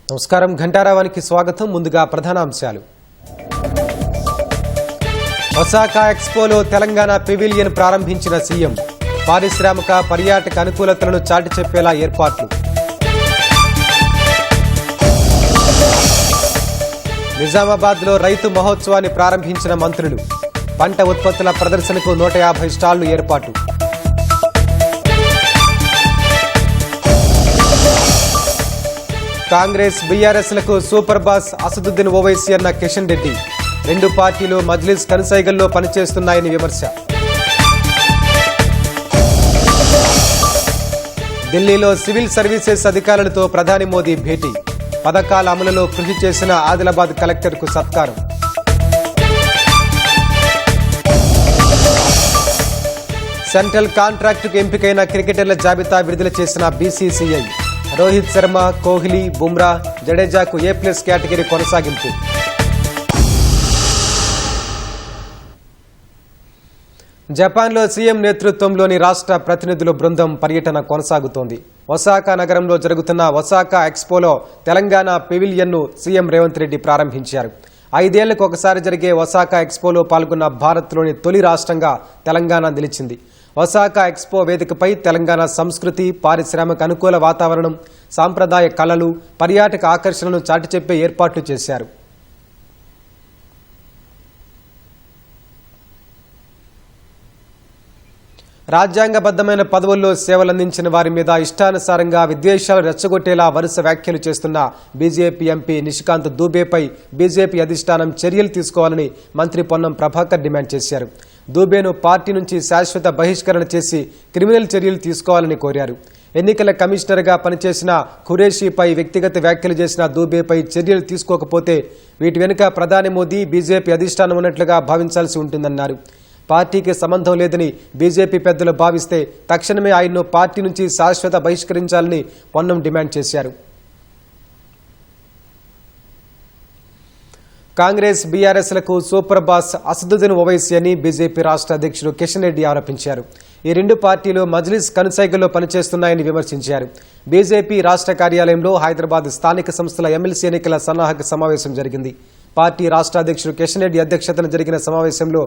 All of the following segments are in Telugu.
నమస్కారం, ఘంటారావానికి స్వాగతం. ముందుగా ప్రధానాంశాలు. ఒసాకా ఎక్స్పోలో తెలంగాణ పెవిలియన్ ప్రారంభించిన సీఎం. పారిశ్రామిక పర్యాటక అనుకూలతలను చాటి చెప్పేలా ఏర్పాట్లు. నిజామాబాద్లో రైతు మహోత్సవాన్ని ప్రారంభించిన మంత్రులు. పంట ఉత్పత్తుల ప్రదర్శనకు 150 స్టాళ్లు ఏర్పాటు. కాంగ్రెస్ బీఆర్ఎస్లకు సూపర్ బాస్ అసదుద్దీన్ ఓవైసీ అన్న కిషన్ రెడ్డి. 2 పార్టీలు మజ్లిస్ కనుసైగల్లో పనిచేస్తున్నాయని విమర్శ. ఢిల్లీలో సివిల్ సర్వీసెస్ అధికారులతో ప్రధాని మోదీ భేటీ. పథకాల అమలులో కృషి చేసిన ఆదిలాబాద్ కలెక్టర్కు సత్కారం. సెంట్రల్ కాంట్రాక్టుకు ఎంపికైన క్రికెటర్ల జాబితా విడుదల చేసిన బీసీసీఐ. రోహిత్ శర్మ, కోహ్లీ, బుమ్రా, జడేజాకు A+ కేటగిరీ కొనసాగింపు. జపాన్లో సీఎం నేతృత్వంలోని రాష్ట్ర ప్రతినిధుల బృందం పర్యటన కొనసాగుతోంది. ఒసాకా నగరంలో జరుగుతున్న ఒసాకా ఎక్స్పోలో తెలంగాణ పెవిలియన్ను సీఎం రేవంత్ రెడ్డి ప్రారంభించారు. 5 ఏళ్లకు ఒకసారి జరిగే ఒసాకా ఎక్స్పోలో పాల్గొన్న భారత్లోని తొలి రాష్ట్రంగా తెలంగాణ నిలిచింది. ఒసాకా ఎక్స్పో వేదికపై తెలంగాణ సంస్కృతి, పారిశ్రామిక అనుకూల వాతావరణం, సాంప్రదాయ కళలు, పర్యాటక ఆకర్షణలను చాటి చెప్పే ఏర్పాట్లు చేశారు. రాజ్యాంగబద్ధమైన పదవుల్లో సేవలందించిన వారి మీద ఇష్టానుసారంగా విద్వేషాలు రెచ్చగొట్టేలా వరుస వ్యాఖ్యలు చేస్తున్న బీజేపీ ఎంపీ నిషికాంత్ దూబేపై బీజేపీ అధిష్టానం చర్యలు తీసుకోవాలని మంత్రి పొన్నం ప్రభాకర్ డిమాండ్ చేశారు. దూబేను పార్టీ నుంచి శాశ్వత బహిష్కరణ చేసి క్రిమినల్ చర్యలు తీసుకోవాలని కోరారు. ఎన్నికల కమిషనర్గా పనిచేసిన ఖురేషీపై వ్యక్తిగత వ్యాఖ్యలు చేసిన దూబేపై చర్యలు తీసుకోకపోతే వీటి వెనుక ప్రధాని మోదీ, బీజేపీ అధిష్టానం ఉన్నట్లుగా భావించాల్సి ఉంటుందన్నారు. పార్టీకి సంబంధం లేదని బీజేపీ పెద్దలు భావిస్తే తక్షణమే ఆయన్ను పార్టీ నుంచి శాశ్వత బహిష్కరించాలని పొన్నం డిమాండ్ చేశారు. కాంగ్రెస్ బీఆర్ఎస్లకు సూపర్ బాస్ అసదుద్దీన్ ఓవైసీ అని బీజేపీ రాష్ట్ర అధ్యక్షుడు కిషన్ రెడ్డి ఆరోపించారు. ఈ 2 పార్టీలు మజ్లిస్ కనుసైగల్లో పనిచేస్తున్నాయని విమర్శించారు. బీజేపీ రాష్ట్ర కార్యాలయంలో హైదరాబాద్ స్థానిక సంస్థల ఎమ్మెల్సీ ఎన్నికల సన్నాహక సమావేశం జరిగింది. పార్టీ రాష్ట్ర అధ్యక్షుడు కిషన్ రెడ్డి అధ్యక్షతన జరిగిన సమావేశంలో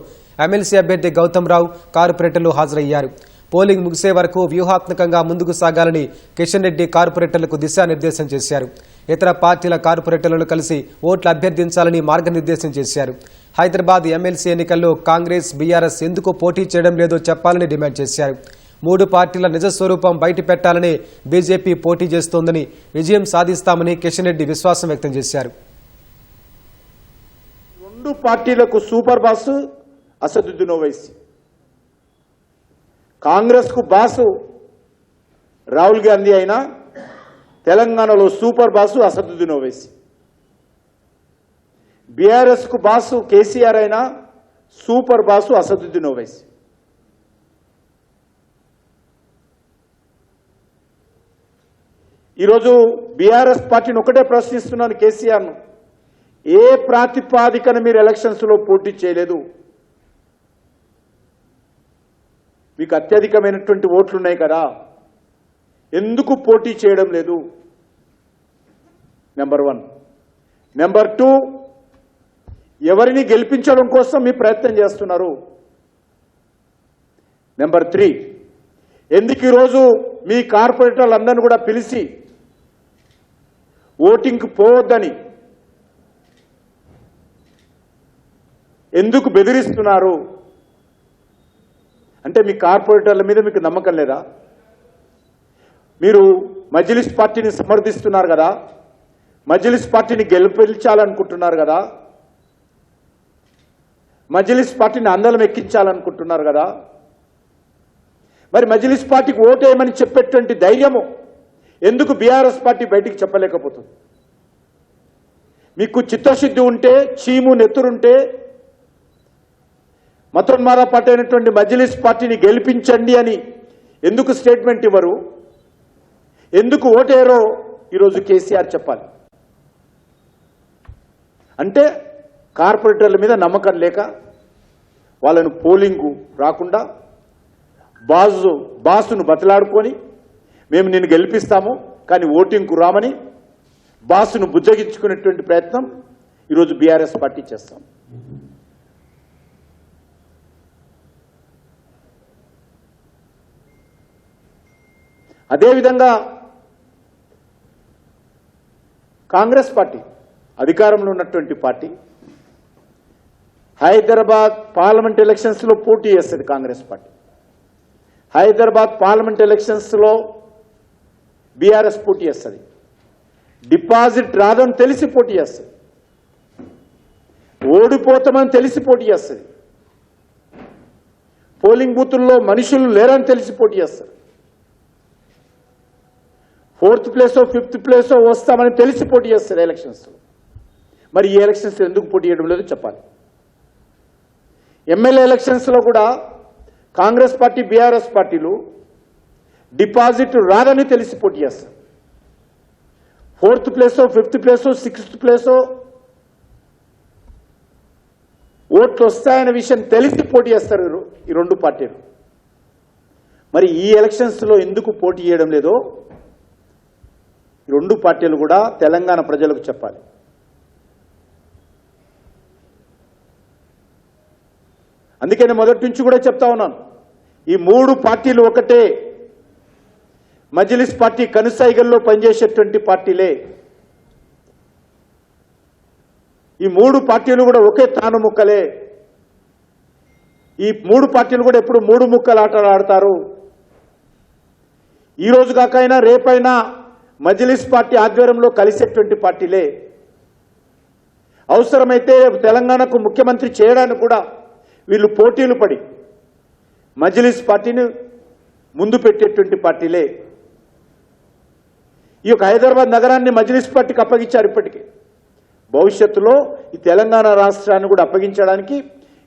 ఎమ్మెల్సీ అభ్యర్థి గౌతమ్ రావు, కార్పొరేటర్లు హాజరయ్యారు. పోలింగ్ ముగిసే వరకు వ్యూహాత్మకంగా ముందుకు సాగాలని కిషన్ రెడ్డి కార్పొరేటర్లకు దిశానిర్దేశం చేశారు. ఇతర పార్టీల కార్పొరేటర్లను కలిసి ఓట్లు అభ్యర్థించాలని మార్గనిర్దేశం చేశారు. హైదరాబాద్ ఎమ్మెల్సీ ఎన్నికల్లో కాంగ్రెస్, బీఆర్ఎస్ ఎందుకు పోటీ చేయడం లేదో చెప్పాలని డిమాండ్ చేశారు. 3 పార్టీల నిజస్వరూపం బయట పెట్టాలని బీజేపీ పోటీ చేస్తోందని, విజయం సాధిస్తామని కిషన్ రెడ్డి విశ్వాసం వ్యక్తం చేశారు. 2 పార్టీలకు సూపర్ బాసు అసదుద్దీన్ ఓవైసీ, కాంగ్రెస్ కు బాసు రాహుల్ గాంధీ అయినా తెలంగాణలో super boss Asaduddin Owaisi, BRS కు బాసు కేసీఆర్ అయినా సూపర్ బాసు అసదుద్దీన్ ఓవైసీ. ఈరోజు బీఆర్ఎస్ పార్టీని ఒకటే ప్రశ్నిస్తున్నాను, కేసీఆర్ను, ఏ ప్రాతిపాదికన మీరు ఎలక్షన్స్ లో పోటీ చేయలేదు? మీకు అత్యధికమైనటువంటి ఓట్లున్నాయి కదా, ఎందుకు పోటీ చేయడం లేదు? నెంబర్ 1. నెంబర్ 2, ఎవరిని గెలిపించడం కోసం మీ ప్రయత్నం చేస్తున్నారు? నెంబర్ 3, ఎందుకు ఈరోజు మీ కార్పొరేటర్లందరినీ కూడా పిలిచి ఓటింగ్కి పోవద్దని ఎందుకు బెదిరిస్తున్నారు? అంటే మీ కార్పొరేటర్ల మీద మీకు నమ్మకం లేదా? మీరు మజ్లిస్ పార్టీని సమర్థిస్తున్నారు కదా, మజ్లిస్ పార్టీని గెలిపించాలనుకుంటున్నారు కదా, మజ్లిస్ పార్టీని అందలం ఎక్కించాలనుకుంటున్నారు కదా, మరి మజ్లిస్ పార్టీకి ఓటేయమని చెప్పేటువంటి ధైర్యము ఎందుకు బీఆర్ఎస్ పార్టీ బయటికి చెప్పలేకపోతుంది? మీకు చిత్తశుద్ధి ఉంటే, చీము నెత్తురుంటే మతోన్మాద పార్టీ అయినటువంటి మజ్లిస్ పార్టీని గెలిపించండి అని ఎందుకు స్టేట్మెంట్ ఇవ్వరు? ఎందుకు ఓటేరో ఈరోజు కేసీఆర్ చెప్పాలి. అంటే కార్పొరేటర్ల మీద నమ్మకం లేక వాళ్ళను పోలింగ్కు రాకుండా బాసును బతలాడుకొని మేము నిన్ను గెలిపిస్తాము కానీ ఓటింగ్కు రామని బాసును బుజ్జగించుకునేటువంటి ప్రయత్నం ఈరోజు బీఆర్ఎస్ పార్టీ చేస్తాం. అదేవిధంగా కాంగ్రెస్ పార్టీ అధికారంలో ఉన్నటువంటి పార్టీ హైదరాబాద్ పార్లమెంట్ ఎలక్షన్స్లో పోటీ చేస్తుంది. కాంగ్రెస్ పార్టీ హైదరాబాద్ పార్లమెంట్ ఎలక్షన్స్లో బీఆర్ఎస్ పోటీ చేస్తుంది. డిపాజిట్ రాదని తెలిసి పోటీ చేస్తుంది. ఓడిపోతామని తెలిసి పోటీ చేస్తుంది. పోలింగ్ బూతుల్లో మనుషులు లేరని తెలిసి పోటీ చేస్తారు. 4th ప్లేసో 5th ప్లేసో వస్తామని తెలిసి పోటీ చేస్తారు ఎలక్షన్స్లో. మరి ఈ ఎలక్షన్స్ ఎందుకు పోటీ చేయడం లేదో చెప్పాలి. ఎమ్మెల్యే ఎలక్షన్స్లో కూడా కాంగ్రెస్ పార్టీ బీఆర్ఎస్ పార్టీలు డిపాజిట్ రాదని తెలిసి పోటీ చేస్తారు. 4th ప్లేసో 5th ప్లేసో 6th ప్లేసో ఓట్లు వస్తాయనే విషయం తెలిసి పోటీ చేస్తారు ఈ రెండు పార్టీలు. మరి ఈ ఎలక్షన్స్లో ఎందుకు పోటీ చేయడం లేదో ఈ రెండు పార్టీలు కూడా తెలంగాణ ప్రజలకు చెప్పాలి. అందుకని మొదటి నుంచి కూడా చెప్తా ఉన్నాను, ఈ మూడు పార్టీలు ఒకటే. మజ్లిస్ పార్టీ కనుసైగల్లో పనిచేసేటువంటి పార్టీలే. ఈ మూడు పార్టీలు కూడా ఒకే తాను ముక్కలే. ఈ మూడు పార్టీలు కూడా ఎప్పుడు మూడు ముక్కల ఆటలు ఆడతారు. ఈ రోజు కాకైనా రేపైనా మజ్లిస్ పార్టీ ఆధ్వర్యంలో కలిసేటువంటి పార్టీలే. అవసరమైతే తెలంగాణకు ముఖ్యమంత్రి చేయడానికి కూడా వీళ్ళు పోటీలు పడి మజ్లిస్ పార్టీని ముందు పెట్టేటువంటి పార్టీలే. ఈ యొక్క హైదరాబాద్ నగరాన్ని మజ్లిస్ పార్టీకి అప్పగించారు. ఇప్పటికీ భవిష్యత్తులో ఈ తెలంగాణ రాష్ట్రాన్ని కూడా అప్పగించడానికి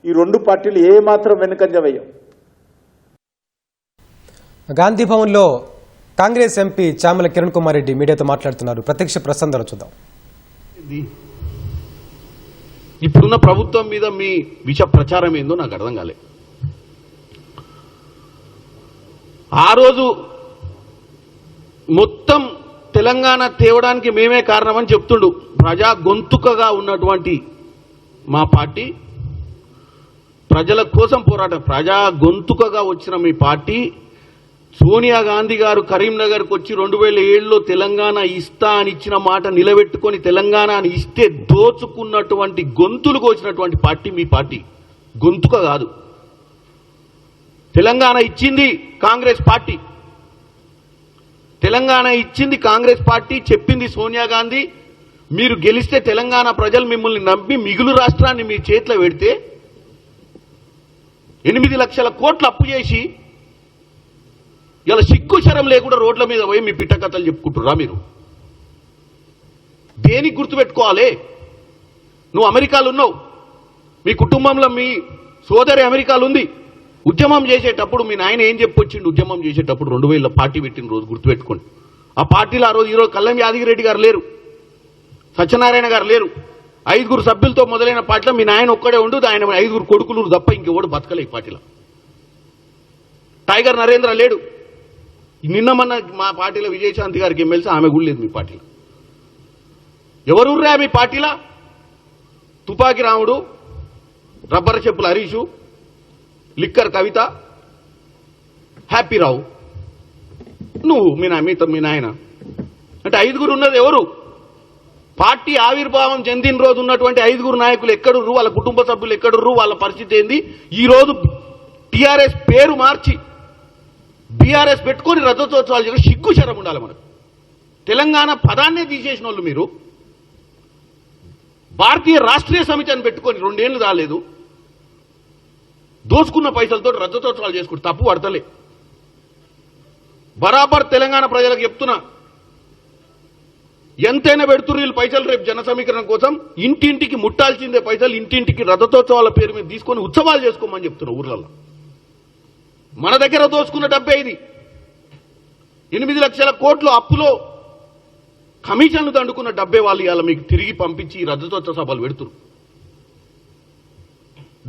ఈ రెండు పార్టీలు ఏమాత్రం వెనుకంజ వేయం. గాంధీ భవన్లో కాంగ్రెస్ ఎంపీ చామల కిరణ్ కుమార్ రెడ్డి మీడియాతో మాట్లాడుతున్నారు. ప్రత్యక్ష ప్రసంగం చూద్దాం. ఇప్పుడున్న ప్రభుత్వం మీద మీ విష ప్రచారం ఏందో నాకు అర్థం కాలే. ఆ రోజు మొత్తం తెలంగాణ తేవడానికి మేమే కారణమని చెప్తుండు. ప్రజా గొంతుకగా ఉన్నటువంటి మా పార్టీ, ప్రజల కోసం పోరాటం, ప్రజా గొంతుకగా వచ్చిన మీ పార్టీ, సోనియా గాంధీ గారు కరీంనగర్కి వచ్చి 2007లో తెలంగాణ ఇస్తా అని ఇచ్చిన మాట నిలబెట్టుకొని తెలంగాణని ఇస్తే దోచుకున్నటువంటి గొంతులు కోసినటువంటి పార్టీ మీ పార్టీ. గొంతుక కాదు. తెలంగాణ ఇచ్చింది కాంగ్రెస్ పార్టీ. తెలంగాణ ఇచ్చింది కాంగ్రెస్ పార్టీ. చెప్పింది సోనియా గాంధీ. మీరు గెలిస్తే తెలంగాణ ప్రజలు మిమ్మల్ని నమ్మి మిగులు రాష్ట్రాన్ని మీ చేతిలో పెడితే 8 లక్షల కోట్లు అప్పు చేసి ఇలా సిగ్గు శరం లేకుండా రోడ్ల మీద పోయి మీ పిట్టకథలు చెప్పుకుంటుర్రా మీరు? దేనికి గుర్తుపెట్టుకోవాలి? నువ్వు అమెరికాలో ఉన్నావు, మీ కుటుంబంలో మీ సోదరి అమెరికాలో ఉంది. ఉద్యమం చేసేటప్పుడు మీ నాయన ఏం చెప్పొచ్చిండు? ఉద్యమం చేసేటప్పుడు 2000 పార్టీ పెట్టిన రోజు గుర్తుపెట్టుకోండి. ఆ పార్టీలో ఆ రోజు ఈరోజు కల్లం యాదగిరెడ్డి గారు లేరు, సత్యనారాయణ గారు లేరు. 5 సభ్యులతో మొదలైన పార్టీలో మీ నాయన ఒక్కడే ఉండు, ఆయన 5 కొడుకులు తప్ప ఇంకెవడు బతకలే ఈ పార్టీలో. టైగర్ నరేంద్ర లేడు. నిన్న మొన్న మా పార్టీలో విజయశాంతి గారికి ఎమ్మెల్సీ, ఆమె కూడా లేదు మీ పార్టీలో. ఎవరు రా మీ పార్టీలో? తుపాకి రాముడు, రబ్బర్ చెప్పుల హరీషు, లిక్కర్ కవిత, హ్యాపీ రావు, నువ్వు మీ నాయన అంటే 5 ఉన్నది ఎవరు? పార్టీ ఆవిర్భావం చెందిన రోజు ఉన్నటువంటి 5 నాయకులు ఎక్కడుర్రు? వాళ్ళ కుటుంబ సభ్యులు ఎక్కడుర్రు? వాళ్ళ పరిస్థితి ఏంది? ఈ రోజు టీఆర్ఎస్ పేరు మార్చి బీఆర్ఎస్ పెట్టుకొని రజతోత్సవాలు చేయడం సిగ్గు శరం ఉండాలి మనకు. తెలంగాణ పదాన్నే తీసేసిన వాళ్ళు మీరు. భారతీయ రాష్ట్రీయ సమితి అని పెట్టుకొని 2 ఏళ్లు రాలేదు. దోచుకున్న పైసలతో రజతోత్సవాలు చేసుకుంటూ తప్పు పడతలే. బరాబర్ తెలంగాణ ప్రజలకు చెప్తున్నా, ఎంతైనా పెడుతున్నారు వీళ్ళు పైసలు. రేపు జన సమీకరణ కోసం ఇంటింటికి ముట్టాల్సిందే పైసలు. ఇంటింటికి రథోత్సవాల పేరు మీద తీసుకొని ఉత్సవాలు చేసుకోమని చెప్తున్నా ఊర్లలో. మన దగ్గర దోచుకున్న డబ్బే ఇది. 8 లక్షల కోట్లు అప్పులో కమిషన్లు దండుకున్న డబ్బే వాళ్ళు ఇవాళ మీకు తిరిగి పంపించి ఈ రజతోత్సవ సభలు పెడుతున్నారు.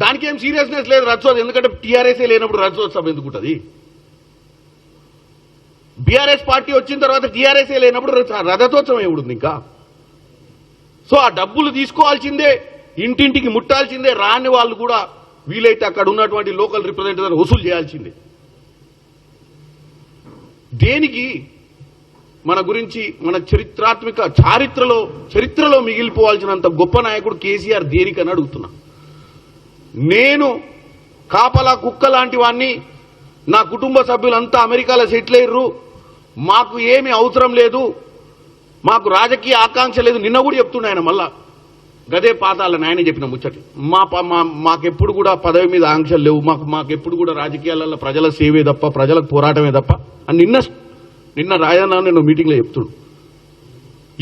దానికి ఏం సీరియస్నెస్ లేదు రజతోత్సవం, ఎందుకంటే టీఆర్ఎస్ఏ లేనప్పుడు రజతోత్సవం ఎందుకుంటుంది? బీఆర్ఎస్ పార్టీ వచ్చిన తర్వాత టీఆర్ఎస్ఏ లేనప్పుడు రజతోత్సవం ఏముంది ఇంకా? సో ఆ డబ్బులు తీసుకోవాల్సిందే, ఇంటింటికి ముట్టాల్సిందే, రాని వాళ్ళు కూడా వీలైతే అక్కడ ఉన్నటువంటి లోకల్ రిప్రజెంటేటివ్ వసూలు చేయాల్సిందే. దేనికి? మన గురించి మన చరిత్రలో మిగిలిపోవాల్సినంత గొప్ప నాయకుడు కేసీఆర్ దేనికని అడుగుతున్నా. నేను కాపలా కుక్క లాంటి వాణ్ణి, నా కుటుంబ సభ్యులంతా అమెరికాలో సెటిల్ అయ్యారు, మాకు ఏమీ అవసరం లేదు, మాకు రాజకీయ ఆకాంక్ష లేదు. నిన్న కూడా చెప్తున్నా ఆయన మళ్ళా గదే పాతాలని ఆయన చెప్పిన ముచ్చటి. మాకెప్పుడు కూడా పదవి మీద ఆంక్షలు లేవు, మాకెప్పుడు కూడా రాజకీయాలలో ప్రజల సేవే తప్ప, ప్రజలకు పోరాటమే తప్ప అని నిన్న రాజన్న నేను మీటింగ్లో చెప్తుడు.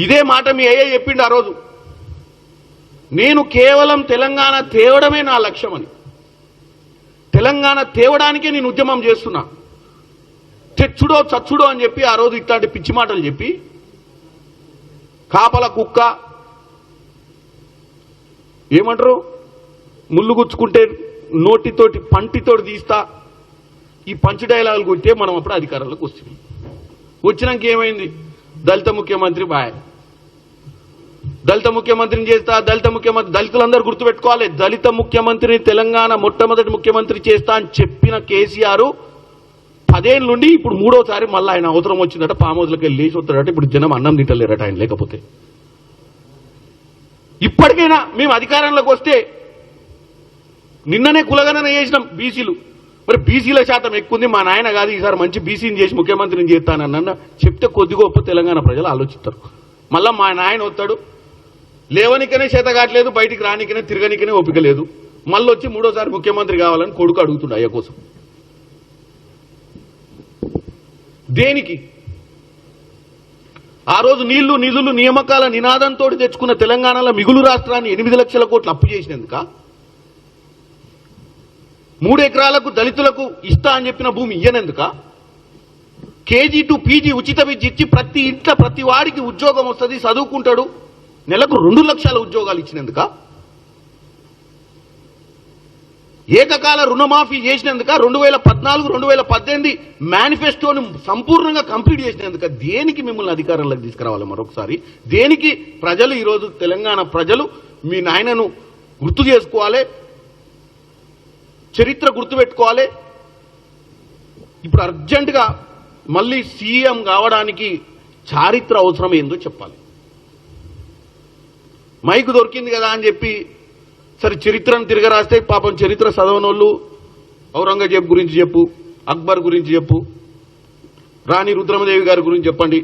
ఇదే మాట మీ అయ్యే చెప్పిండు ఆ రోజు. నేను కేవలం తెలంగాణ తేవడమే నా లక్ష్యం అని, తెలంగాణ తేవడానికే నేను ఉద్యమం చేస్తున్నా, తెచ్చుడో చచ్చుడో అని చెప్పి ఆ రోజు ఇట్లాంటి పిచ్చి మాటలు చెప్పి కాపల కుక్క ఏమంటారు, ముళ్ళు గుచ్చుకుంటే నోటితోటి పంటితోటి తీస్తా, ఈ పంచు డైలాగులు కొట్టే మనం అప్పుడు అధికారంలోకి వస్తున్నాం. వచ్చినాక ఏమైంది? దళిత ముఖ్యమంత్రి బాయ్, దళిత ముఖ్యమంత్రిని చేస్తా, దళితులందరూ గుర్తుపెట్టుకోవాలి, దళిత ముఖ్యమంత్రిని తెలంగాణ మొట్టమొదటి ముఖ్యమంత్రి చేస్తా అని చెప్పిన కేసీఆర్ 10 ఏళ్ళ నుండి ఇప్పుడు 3వసారి మళ్ళీ ఆయన అవసరం వచ్చిందట, పామోదులకి వెళ్ళి లేచి వస్తాడట. ఇప్పుడు జనం అన్నం తింటలేరట ఆయన లేకపోతే. ఇప్పటికైనా మేము అధికారంలోకి వస్తే, నిన్ననే కులగణన చేసినాం బీసీలు, మరి బీసీల శాతం ఎక్కువ ఉంది, మా నాయన కాదు ఈసారి మంచి బీసీని చేసి ముఖ్యమంత్రిని చేస్తానన్న చెప్తే కొద్ది గొప్ప తెలంగాణ ప్రజలు ఆలోచిస్తారు. మళ్ళా మా నాయన వస్తాడు, లేవనికనే చేత కావట్లేదు, బయటికి రానికనే తిరగనికనే ఓపిక లేదు, మళ్ళీ వచ్చి 3వసారి ముఖ్యమంత్రి కావాలని కొడుకు అడుగుతుండ అయ్య కోసం. దేనికి? ఆ రోజు నీళ్లు నిధులు నియామకాల నినాదంతో తెచ్చుకున్న తెలంగాణలో మిగులు రాష్ట్రాన్ని 8 లక్షల కోట్లు అప్పు చేసినందుక? 3 ఎకరాలకు దళితులకు ఇస్తా అని చెప్పిన భూమి ఇయ్యనందుక? కేజీ టు పీజీ ఉచిత విద్య ఇచ్చి ప్రతి ఇంట్లో ప్రతి వాడికి ఉద్యోగం వస్తుంది, చదువుకుంటాడు, నెలకు 2 లక్షల ఉద్యోగాలు ఇచ్చినందుక? ఏకకాల రుణమాఫీ చేసినందుక? 2014, 2018 మేనిఫెస్టోను సంపూర్ణంగా కంప్లీట్ చేసినందుక? దేనికి మిమ్మల్ని అధికారంలోకి తీసుకురావాలి మరొకసారి? దేనికి? ప్రజలు ఈరోజు తెలంగాణ ప్రజలు మీ నాయనను గుర్తు చేసుకోవాలి, చరిత్ర గుర్తుపెట్టుకోవాలి. ఇప్పుడు అర్జెంటుగా మళ్ళీ సీఎం కావడానికి చారిత్ర అవసరం ఏందో చెప్పాలి. మైకు దొరికింది కదా అని చెప్పి సరే చరిత్రను తిరగరాస్తే పాపం చరిత్ర చదవనోళ్ళు ఔరంగజేబ్ గురించి చెప్పు, అక్బర్ గురించి చెప్పు, రాణి రుద్రమదేవి గారి గురించి చెప్పండి,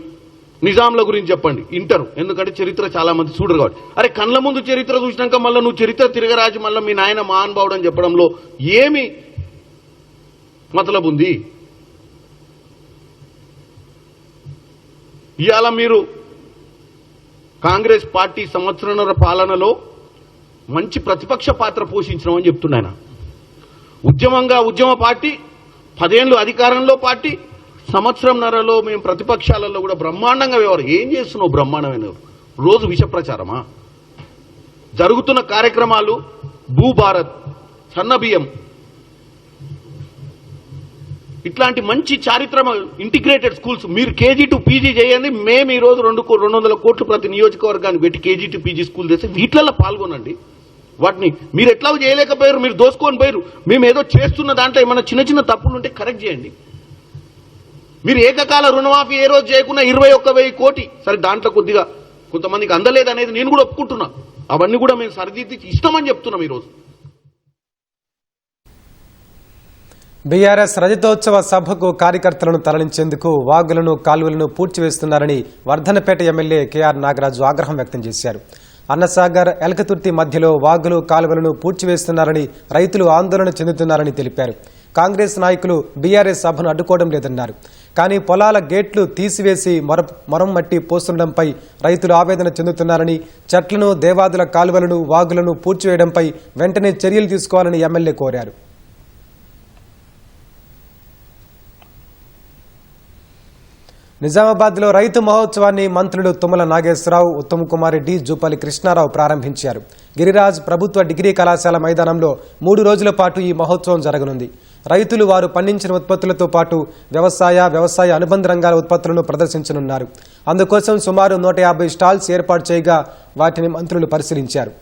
నిజాంల గురించి చెప్పండి, ఇంటారు. ఎందుకంటే చరిత్ర చాలా మంది చూడరు కాబట్టి. అరే కళ్ళ ముందు చరిత్ర చూసినాక మళ్ళీ నువ్వు చరిత్ర తిరగరాజు మళ్ళీ మీ నాయన మహానుభావుడు అని చెప్పడంలో ఏమి మతలబు ఉంది? ఇవాళ మీరు కాంగ్రెస్ పార్టీ సంవత్సరాల పాలనలో మంచి ప్రతిపక్ష పాత్ర పోషించడం అని చెప్తున్నాయన. ఉద్యమ పార్టీ, 10 ఏళ్ళు అధికారంలో పార్టీ, సంవత్సరంన్నరలో మేము ప్రతిపక్షాలలో కూడా బ్రహ్మాండంగా ఏం చేస్తున్నావు? బ్రహ్మాండమైన రోజు విష ప్రచారమా? జరుగుతున్న కార్యక్రమాలు భూభారత్, సన్నబియ్యం, ఇట్లాంటి మంచి చారిత్రమ ఇంటిగ్రేటెడ్ స్కూల్స్ మీరు కేజీ టు పీజీ చేయండి. మేము ఈ రోజు 200 కోట్లు ప్రతి నియోజకవర్గానికి పెట్టి కేజీ టు పీజీ స్కూల్ చేస్తే వీటిల్లో పాల్గొనండి. వాటిని మీరు ఎట్లా చేయలేకపోయారు, మీరు దోసుకొని పోయారు. మేము ఏదో చేస్తున్న దాంట్లో ఏమైనా చిన్న తప్పులు ఉంటే కరెక్ట్ చేయండి. మీరు ఏకకాల రుణమాఫీ ఏ రోజు చేయకుండా 21,000 కోటి, సరే దాంట్లో కొద్దిగా కొంతమందికి అందలేదు అనేది నేను కూడా ఒప్పుకుంటున్నా. అవన్నీ కూడా మేము సరిదిద్ది ఇష్టమని చెప్తున్నాం. ఈరోజు బీఆర్ఎస్ రజతోత్సవ సభకు కార్యకర్తలను తరలించేందుకు వాగులను కాలువలను పూడ్చివేస్తున్నారని వర్ధనపేట ఎమ్మెల్యే కేఆర్ నాగరాజు ఆగ్రహం వ్యక్తం చేశారు. అన్నసాగర్, ఎలకతుర్తి మధ్యలో వాగులు కాలువలను పూడ్చివేస్తున్నారని రైతులు ఆందోళన చెందుతున్నారని తెలిపారు. కాంగ్రెస్ నాయకులు బీఆర్ఎస్ సభను అడ్డుకోవడం లేదన్నారు. కానీ పొలాల గేట్లు తీసివేసి మరమ్మట్టి పోస్తుండడంపై రైతులు ఆవేదన చెందుతున్నారని, చెట్లను, దేవాదుల కాలువలను, వాగులను పూడ్చివేయడంపై వెంటనే చర్యలు తీసుకోవాలని ఎమ్మెల్యే కోరారు. నిజామాబాద్లో రైతు మహోత్సవాన్ని మంత్రులు తుమ్మల నాగేశ్వరరావు, ఉత్తమ్ కుమార్ రెడ్డి, జూపల్లి కృష్ణారావు ప్రారంభించారు. గిరిరాజ్ ప్రభుత్వ డిగ్రీ కళాశాల మైదానంలో 3 రోజుల పాటు ఈ మహోత్సవం జరగనుంది. రైతులు వారు పండించిన ఉత్పత్తులతో పాటు వ్యవసాయ అనుబంధ రంగాల ఉత్పత్తులను ప్రదర్శించనున్నారు. అందుకోసం సుమారు 150 స్టాల్స్ ఏర్పాటు చేయగా వాటిని మంత్రులు పరిశీలించారు.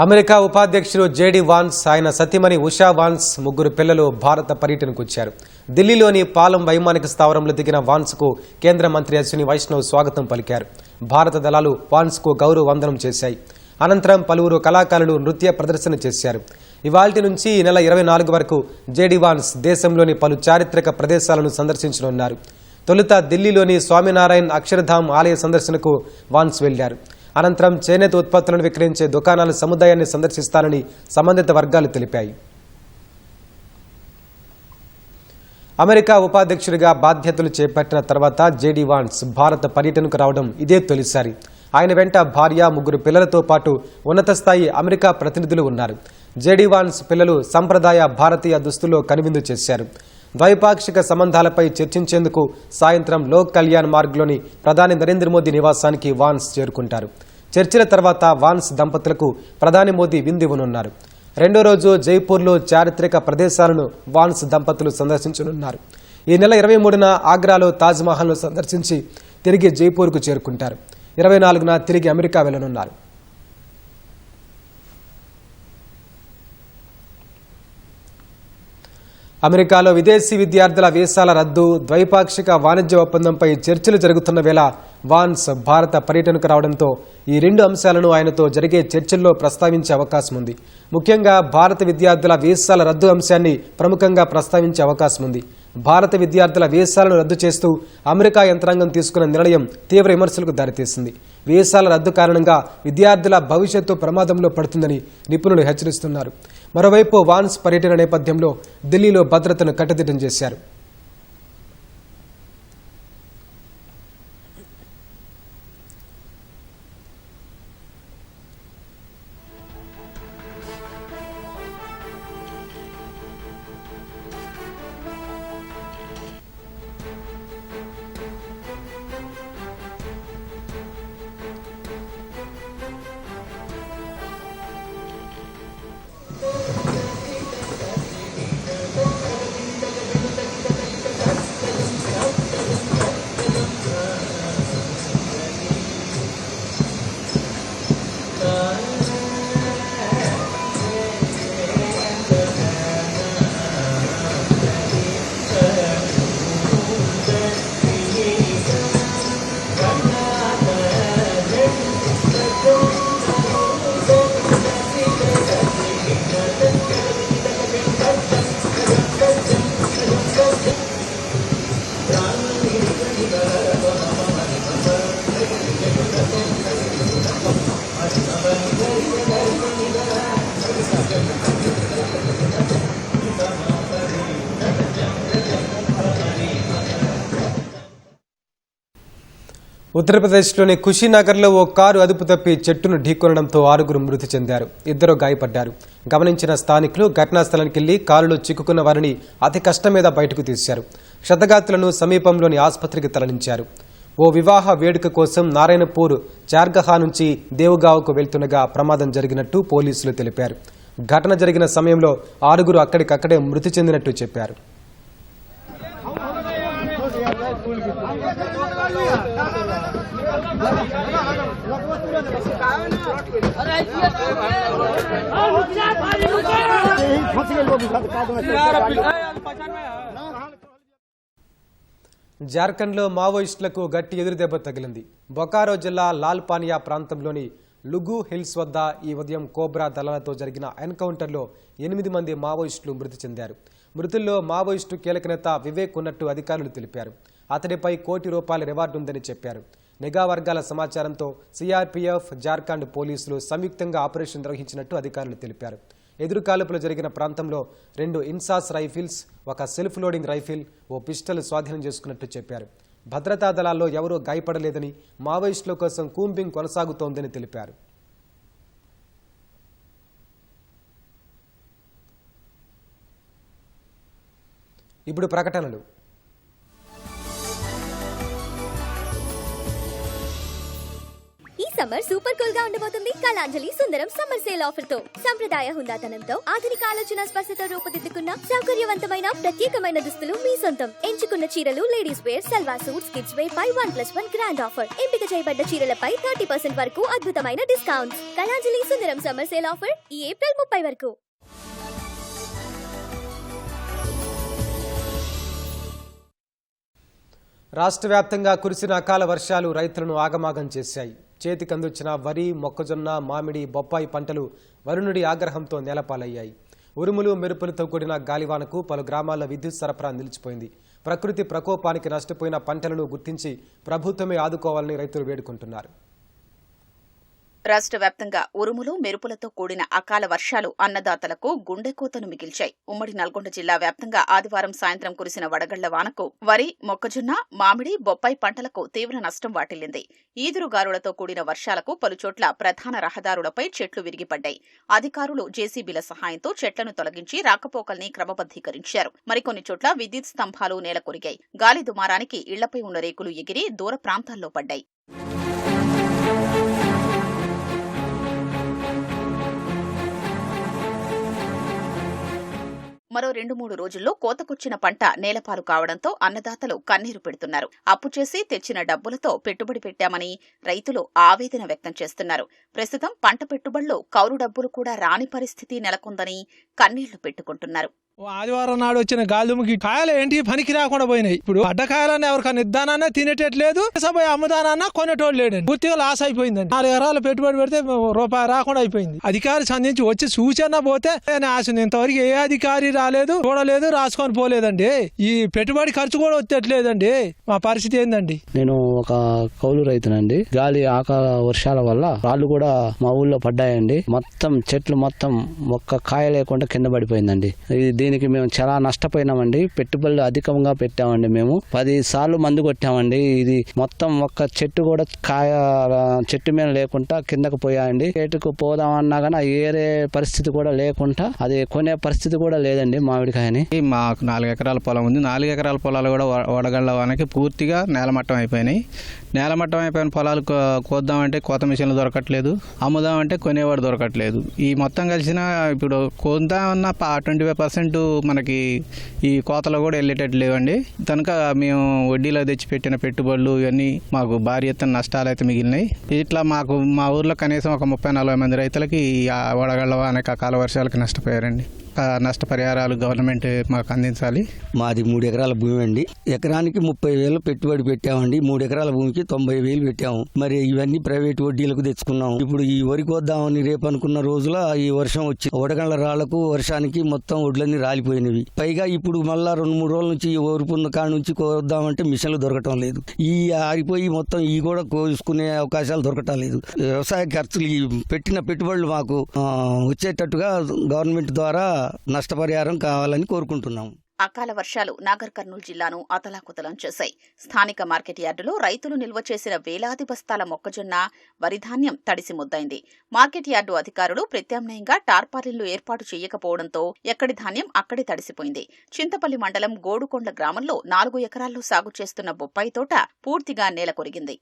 అమెరికా ఉపాధ్యక్షుడు జేడీ వాన్స్, ఆయన సతీమణి ఉషా వాన్స్, 3 పిల్లలు భారత పర్యటనకు వచ్చారు. ఢిల్లీలోని పాలం వైమానిక స్థావరంలో దిగిన వాన్స్కు కేంద్ర మంత్రి అశ్విని వైష్ణవ్ స్వాగతం పలికారు. భారత దళాలు వాన్స్కు గౌరవ వందనం చేశాయి. అనంతరం పలువురు కళాకారులు నృత్య ప్రదర్శన చేశారు. ఇవాల్టి నుంచి ఈ నెల 24 వరకు జేడీ వాన్స్ దేశంలోని పలు చారిత్రక ప్రదేశాలను సందర్శించనున్నారు. తొలుత ఢిల్లీలోని స్వామినారాయణ్ అక్షరధామ్ ఆలయ సందర్శనకు వాన్స్ వెళ్లారు. అనంతరం చేనేత ఉత్పత్తులను విక్రయించే దుకాణాల సముదాయాన్ని సందర్శిస్తారని సంబంధిత వర్గాలు తెలిపాయి. అమెరికా ఉపాధ్యక్షుడిగా బాధ్యతలు చేపట్టిన తర్వాత జేడీ వాన్స్ భారత పర్యటనకు రావడం ఇదే తొలిసారి. ఆయన వెంట భార్య, 3 పిల్లలతో పాటు ఉన్నత స్థాయి అమెరికా ప్రతినిధులు ఉన్నారు. జేడీ వాన్స్ పిల్లలు సంప్రదాయ భారతీయ దుస్తుల్లో కనువిందు చేశారు. ద్వైపాక్షిక సంబంధాలపై చర్చించేందుకు సాయంత్రం లోక్ కళ్యాణ్ మార్గ్లోని ప్రధాని నరేంద్ర మోదీ నివాసానికి వాన్స్ చేరుకుంటారు. చర్చల తర్వాత వాన్స్ దంపతులకు ప్రధాని మోదీ విందు ఇవ్వనున్నారు. రెండో రోజు జైపూర్లో చారిత్రక ప్రదేశాలను వాన్స్ దంపతులు సందర్శించనున్నారు. ఈ నెల 23న ఆగ్రాలో తాజ్మహల్ను సందర్శించి తిరిగి జైపూర్కు చేరుకుంటారు. 24న తిరిగి అమెరికా వెళ్లనున్నారు. అమెరికాలో విదేశీ విద్యార్థుల వీసాల రద్దు, ద్వైపాక్షిక వాణిజ్య ఒప్పందంపై చర్చలు జరుగుతున్న వేళ వాన్స్ భారత పర్యటనకు రావడంతో ఈ 2 అంశాలను ఆయనతో జరిగే చర్చల్లో ప్రస్తావించే అవకాశం ఉంది. ముఖ్యంగా భారత విద్యార్థుల వీసాల రద్దు అంశాన్ని ప్రముఖంగా ప్రస్తావించే అవకాశం ఉంది. భారత విద్యార్థుల వీసాలను రద్దు చేస్తూ అమెరికా యంత్రాంగం తీసుకున్న నిర్ణయం తీవ్ర విమర్శలకు దారితీసింది. వీసాల రద్దు కారణంగా విద్యార్థుల భవిష్యత్తు ప్రమాదంలో పడుతుందని నిపుణులు హెచ్చరిస్తున్నారు. మరోవైపు వాన్స్ పర్యటన నేపథ్యంలో ఢిల్లీలో భద్రతను కట్టుదిట్టం చేశారు. ఉత్తరప్రదేశ్లోని కుషీనగర్లో ఓ కారు అదుపు తప్పి చెట్టును ఢీకొనడంతో 6 మృతి చెందారు, 2 గాయపడ్డారు. గమనించిన స్థానికులు ఘటనా స్థలానికి వెళ్లి కారులో చిక్కుకున్న వారిని అతి కష్టం మీద బయటకు తీశారు. క్షతగాత్రులను సమీపంలోని ఆసుపత్రికి తరలించారు. ఓ వివాహ వేడుక కోసం నారాయణపూర్ చార్గహా నుంచి దేవగావ్కు వెళ్తుండగా ప్రమాదం జరిగినట్టు పోలీసులు తెలిపారు. ఘటన జరిగిన సమయంలో 6 అక్కడికక్కడే మృతి చెందినట్టు చెప్పారు. జార్ఖండ్లో మావోయిస్టులకు గట్టి ఎదురుదెబ్బ తగిలింది. బొకారో జిల్లా లాల్పానియా ప్రాంతంలోని లుగు హిల్స్ వద్ద ఈ ఉదయం కోబ్రా దళాలతో జరిగిన ఎన్కౌంటర్లో 8 మంది మావోయిస్టులు మృతి చెందారు. మృతుల్లో మావోయిస్టు కీలక నేత వివేక్ ఉన్నట్టు అధికారులు తెలిపారు. అతడిపై ₹1 కోటి రివార్డు ఉందని చెప్పారు. నిఘా వర్గాల సమాచారంతో సిఆర్పీఎఫ్, జార్ఖండ్ పోలీసులు సంయుక్తంగా ఆపరేషన్ నిర్వహించినట్టు అధికారులు తెలిపారు. ఎదురుకాల్పులు జరిగిన ప్రాంతంలో 2 INSAS rifles, 1 self loading rifle, ఓ పిస్టల్ స్వాధీనం చేసుకున్నట్టు చెప్పారు. భద్రతా దళాల్లో ఎవరూ గాయపడలేదని, మావోయిస్టుల కోసం కూంబింగ్ కొనసాగుతోందని తెలిపారు. ఇప్పుడు ప్రకటనలు. ఈ సమ్మర్ సూపర్ కూల్ గా ఉండబోతుంది Kalanjali Sundaram summer sale offer తో. సంప్రదాయ హుందాతనంతో ఆధునిక ఆలోచన స్పర్శతో రూపుదిద్దుకున్న సౌకర్యవంతమైన ప్రత్యేకమైన దుస్తులు మీ సొంతం. ఎంచుకున్న చీరలు ladies wear, salwar suits, kids wear పై 1+1 గ్రాండ్ ఆఫర్. ఎంపిక చేయబడ్డ చీరలపై 30% వరకు అద్భుతమైన discounts. Kalanjali Sundaram summer sale offer ఈ ఏప్రిల్ 30 వరకు. రాష్ట్ర వ్యాప్తంగా కురిసిన అకాల వర్షాలు రైతులను ఆగమాగం చేశాయి. చేతికందొచ్చిన వరి, మొక్కజొన్న, మామిడి, బొప్పాయి పంటలు వరుణుడి ఆగ్రహంతో నేలపాలయ్యాయి. ఉరుములు మెరుపులతో కూడిన గాలివానకు పలు గ్రామాల్లో విద్యుత్ సరఫరా నిలిచిపోయింది. ప్రకృతి ప్రకోపానికి నష్టపోయిన పంటలను గుర్తించి ప్రభుత్వమే ఆదుకోవాలని రైతులు వేడుకుంటున్నారు. రాష్ట్ర వ్యాప్తంగా ఉరుములు మెరుపులతో కూడిన అకాల వర్షాలు అన్నదాతలకు గుండెకోతను మిగిల్చాయి. ఉమ్మడి నల్గొండ జిల్లా వ్యాప్తంగా ఆదివారం సాయంత్రం కురిసిన వడగళ్ల వానకు వరి, మొక్కజొన్న, మామిడి, బొప్పాయి పంటలకు తీవ్ర నష్టం వాటిల్లింది. ఈదురుగాలులతో కూడిన వర్షాలకు పలుచోట్ల ప్రధాన రహదారులపై చెట్లు విరిగిపడ్డాయి. అధికారులు జేసీబీల సహాయంతో చెట్లను తొలగించి రాకపోకల్ని క్రమబద్దీకరించారు. మరికొన్ని చోట్ల విద్యుత్ స్తంభాలు నేలకొరిగాయి. గాలి దుమారానికి ఇళ్లపై ఉన్న రేకులు ఎగిరి దూర ప్రాంతాల్లో పడ్డాయి. మరో 2-3 రోజుల్లో కోతకొచ్చిన పంట నేలపాలు కావడంతో అన్నదాతలు కన్నీరు పెడుతున్నారు. అప్పు చేసి తెచ్చిన డబ్బులతో పెట్టుబడి పెట్టామని రైతులు ఆవేదన వ్యక్తం చేస్తున్నారు. ప్రస్తుతం పంట పెట్టుబడులు కౌలు డబ్బులు కూడా రాని పరిస్థితి నెలకొందని కన్నీళ్లు పెట్టుకుంటున్నారు. ఆదివారం నాడు వచ్చిన గాలిదుముకి కాయలు ఏంటి పనికి రాకుండా పోయినాయి. ఇప్పుడు అడ్డకాయలన్నా ఎవరికైనా ఇద్దానన్నా తినేటట్లేదు, సభ అమ్ముదానన్నా కొనేటోడు లేడండి. పూర్తిగా లాస్ అయిపోయిందండి. 4 ఎకరాలు పెట్టుబడి పెడితే రూపాయి రాకుండా అయిపోయింది. అధికారి సంధించి వచ్చి సూచన పోతే ఆశ ఇంతవరకు ఏ అధికారి రాలేదు, చూడలేదు, రాసుకొని పోలేదండి. ఈ పెట్టుబడి ఖర్చు కూడా వచ్చేట్లేదండి. మా పరిస్థితి ఏందండి? నేను ఒక కౌలు రైతునండి. గాలి వర్షాల వల్ల రాళ్ళు కూడా మా ఊళ్ళో పడ్డాయండి. మొత్తం చెట్లు మొత్తం ఒక్క కాయ లేకుండా కింద పడిపోయిందండి. దీనికి మేము చాలా నష్టపోయినామండి. పెట్టుబడులు అధికంగా పెట్టామండి. మేము 10 సార్లు మందు కొట్టామండి. ఇది మొత్తం ఒక్క చెట్టు కూడా కాయ చెట్టు మీద లేకుండా కిందకు పోయాయండి. చెట్టుకు పోదామన్నా కానీ ఏరే పరిస్థితి కూడా లేకుండా అది కొనే పరిస్థితి కూడా లేదండి మామిడికాయని. మాకు 4 ఎకరాల పొలం ఉంది. 4 ఎకరాల పొలాలు కూడా వడగళ్ల వానకి పూర్తిగా నేలమట్టం అయిపోయినాయి. నేలమట్టం అయిపోయిన పొలాలు కోద్దామంటే కోత మిషన్లు దొరకట్లేదు, అమ్ముదామంటే కొనేవాడు దొరకట్లేదు. ఈ మొత్తం కలిసిన ఇప్పుడు కొందామన్న 25% మనకి ఈ కోతలో కూడా వెళ్ళేటట్టు లేవండి. కనుక మేము వడ్డీలో తెచ్చిపెట్టిన పెట్టుబడులు ఇవన్నీ మాకు భారీ ఎత్తున నష్టాలు అయితే మిగిలినాయి. ఇట్లా మా ఊర్లో కనీసం ఒక 30-40 మంది రైతులకి వడగళ్ల వానకి అకాల వర్షాలకి నష్టపోయారండి. నష్టపరిహారాలు గవర్నమెంట్ మాకు అందించాలి. మాది 3 ఎకరాల భూమి అండి. ఎకరానికి 30,000 పెట్టుబడి పెట్టామండి. 3 ఎకరాల భూమికి 90,000 పెట్టాము. మరి ఇవన్నీ ప్రైవేట్ వడ్డీలకు తెచ్చుకున్నాము. ఇప్పుడు ఈ వరికి వద్దామని రేపు అనుకున్న రోజుల ఈ వర్షం వచ్చి వడగళ్ల రాళ్లకు వర్షానికి మొత్తం ఒడ్లన్నీ రాలిపోయినవి. పైగా ఇప్పుడు మళ్ళా 2-3 రోజుల నుంచి ఓరుపున్న కాడ నుంచి కోద్దామంటే మిషన్లు దొరకటం లేదు. ఈ ఆరిపోయి మొత్తం ఈ కూడా కోసుకునే అవకాశాలు దొరకటం లేదు. వ్యవసాయ ఖర్చులు ఈ పెట్టిన పెట్టుబడులు మాకు వచ్చేటట్టుగా గవర్నమెంట్ ద్వారా నష్టపరిహారం కావాలని కోరుకుంటున్నాము. అకాల వర్షాలు నాగర్ కర్నూలు జిల్లాను అతలాకుతలం చేశాయి. స్థానిక మార్కెట్ యార్డులో రైతులు నిల్వ చేసిన వేలాది బస్తాల మొక్కజొన్న, వరి ధాన్యం తడిసి ముద్దైంది. మార్కెట్ యార్డు అధికారులు ప్రత్యామ్నాయంగా టార్పాలిన్లు ఏర్పాటు చేయకపోవడంతో ఎక్కడి ధాన్యం అక్కడే తడిసిపోయింది. చింతపల్లి మండలం గోడుకొండ గ్రామంలో 4 ఎకరాల్లో సాగు చేస్తున్న బొప్పాయి తోట పూర్తిగా నేలకొరిగింది.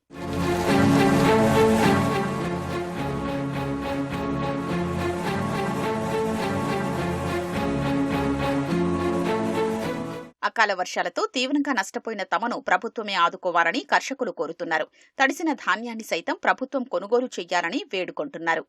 అకాల వర్షాలతో తీవ్రంగా నష్టపోయిన తమను ప్రభుత్వమే ఆదుకోవాలని కర్షకులు కోరుతున్నారు. తడిసిన ధాన్యాన్ని సైతం ప్రభుత్వం కొనుగోలు చేయాలని వేడుకుంటున్నారు.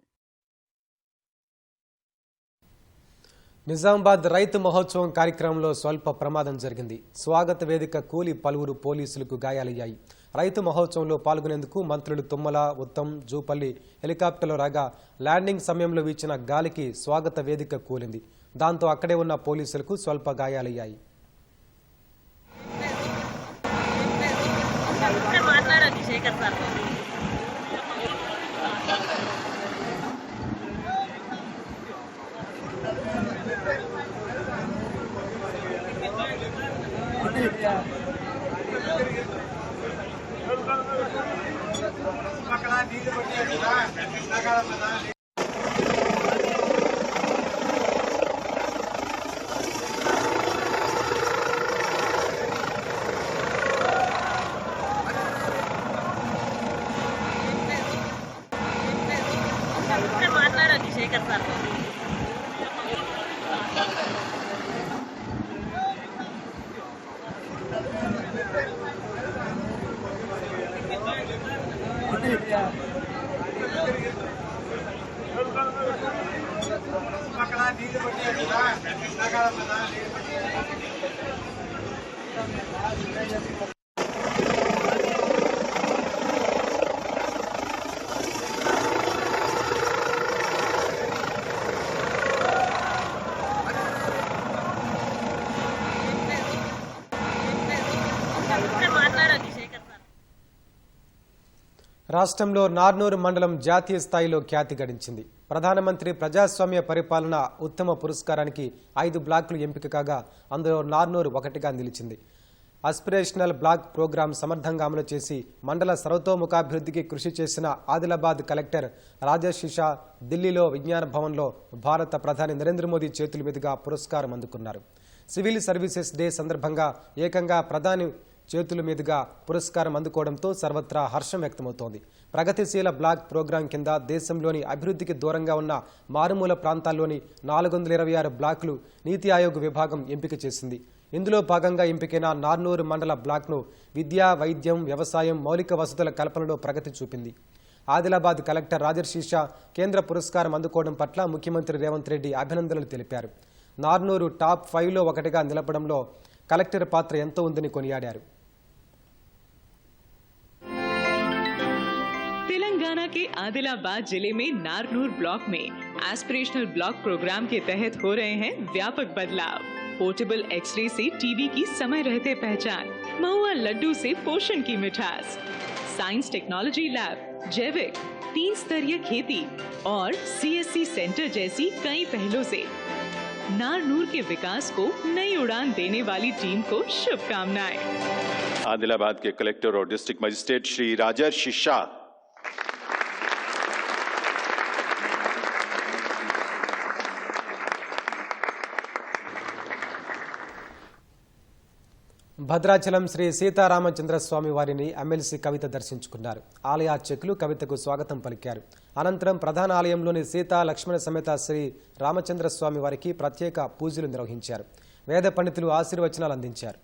నిజామాబాద్ రైతు మహోత్సవం కార్యక్రమంలో స్వల్ప ప్రమాదం జరిగింది. స్వాగత వేదిక కూలి పలువురు పోలీసులకు గాయాలయ్యాయి. రైతు మహోత్సవంలో పాల్గొనేందుకు మంత్రులు తుమ్మల, ఉత్తమ్, జూపల్లి హెలికాప్టర్లో రాగా ల్యాండింగ్ సమయంలో వీచిన గాలికి స్వాగత వేదిక కూలింది. దాంతో అక్కడే ఉన్న పోలీసులకు స్వల్ప గాయాలయ్యాయి. రాష్ట్రంలో నార్నూరు మండలం జాతీయ స్థాయిలో ఖ్యాతి గడించింది. ప్రధానమంత్రి ప్రజాస్వామ్య పరిపాలన ఉత్తమ పురస్కారానికి 5 బ్లాకులు ఎంపిక కాగా అందులో నార్నూరు ఒకటిగా నిలిచింది. ఆస్పిరేషనల్ బ్లాక్ ప్రోగ్రాం సమర్థంగా అమలు చేసి మండల సర్వతోముఖాభివృద్ధికి కృషి చేసిన ఆదిలాబాద్ కలెక్టర్ రాజశిషా ఢిల్లీలో విజ్ఞాన భవన్లో భారత ప్రధాని నరేంద్ర మోదీ చేతుల మీదుగా పురస్కారం అందుకున్నారు. సివిల్ సర్వీసెస్ డే సందర్భంగా ఏకంగా ప్రధాని చేతుల మీదుగా పురస్కారం అందుకోవడంతో సర్వత్రా హర్షం వ్యక్తమవుతోంది. ప్రగతిశీల బ్లాక్ ప్రోగ్రాం కింద దేశంలోని అభివృద్ధికి దూరంగా ఉన్న మారుమూల ప్రాంతాల్లోని 426 బ్లాకులు నీతి ఆయోగ్ విభాగం ఎంపిక చేసింది. ఇందులో భాగంగా ఎంపికైన నార్నూరు మండల బ్లాక్ను విద్యా, వైద్యం, వ్యవసాయం, మౌలిక వసతుల కల్పనలో ప్రగతి చూపింది. ఆదిలాబాద్ కలెక్టర్ రాజశిషా కేంద్ర పురస్కారం అందుకోవడం పట్ల ముఖ్యమంత్రి రేవంత్ రెడ్డి అభినందనలు తెలిపారు. నార్నూరు టాప్ 5లో ఒకటిగా నిలపడంలో కలెక్టర్ పాత్ర ఎంతో ఉందని కొనియాడారు. तेलंगाना के आदिलाबाद जिले में नारनूर ब्लॉक में एस्पिरेशनल ब्लॉक प्रोग्राम के तहत हो रहे हैं व्यापक बदलाव। पोर्टेबल एक्सरे से टीबी की समय रहते पहचान, महुआ लड्डू से पोषण की मिठास, साइंस टेक्नोलॉजी लैब, जैविक 3 स्तरीय खेती और CSC सेंटर जैसी कई पहलों से नारनूर के विकास को नई उड़ान देने वाली टीम को शुभकामनाएं। आदिलाबाद के कलेक्टर और डिस्ट्रिक्ट मजिस्ट्रेट श्री राजर्षि భద్రాచలం శ్రీ సీతారామచంద్ర స్వామి వారిని ఎమ్మెల్సీ కవిత దర్శించుకున్నారు. ఆలయ అర్చకులు కవితకు స్వాగతం పలికారు. అనంతరం ప్రధాన ఆలయంలోని సీతా లక్ష్మణ సమేత శ్రీ రామచంద్ర స్వామి వారికి ప్రత్యేక పూజలు నిర్వహించారు. వేద పండితులు ఆశీర్వచనాలు అందించారు.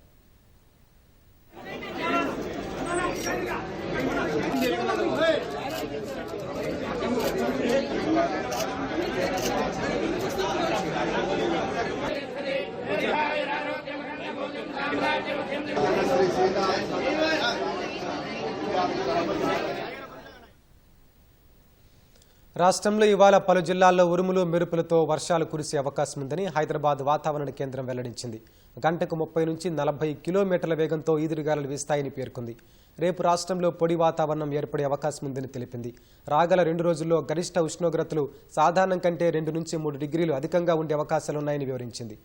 రాష్ట్రంలో ఇవాళ పలు జిల్లాల్లో ఉరుములు మెరుపులతో వర్షాలు కురిసే అవకాశం ఉందని హైదరాబాద్ వాతావరణ కేంద్రం వెల్లడించింది. గంటకు 30 నుంచి 40 కిలోమీటర్ల వేగంతో ఈదురుగాలులు వీస్తాయని పేర్కొంది. రేపు రాష్ట్రంలో పొడి వాతావరణం ఏర్పడే అవకాశం ఉందని తెలిపింది. రాగల 2 రోజుల్లో గరిష్ట ఉష్ణోగ్రతలు సాధారణం కంటే 2 నుంచి 3 డిగ్రీలు అధికంగా ఉండే అవకాశాలున్నాయని వివరించింది.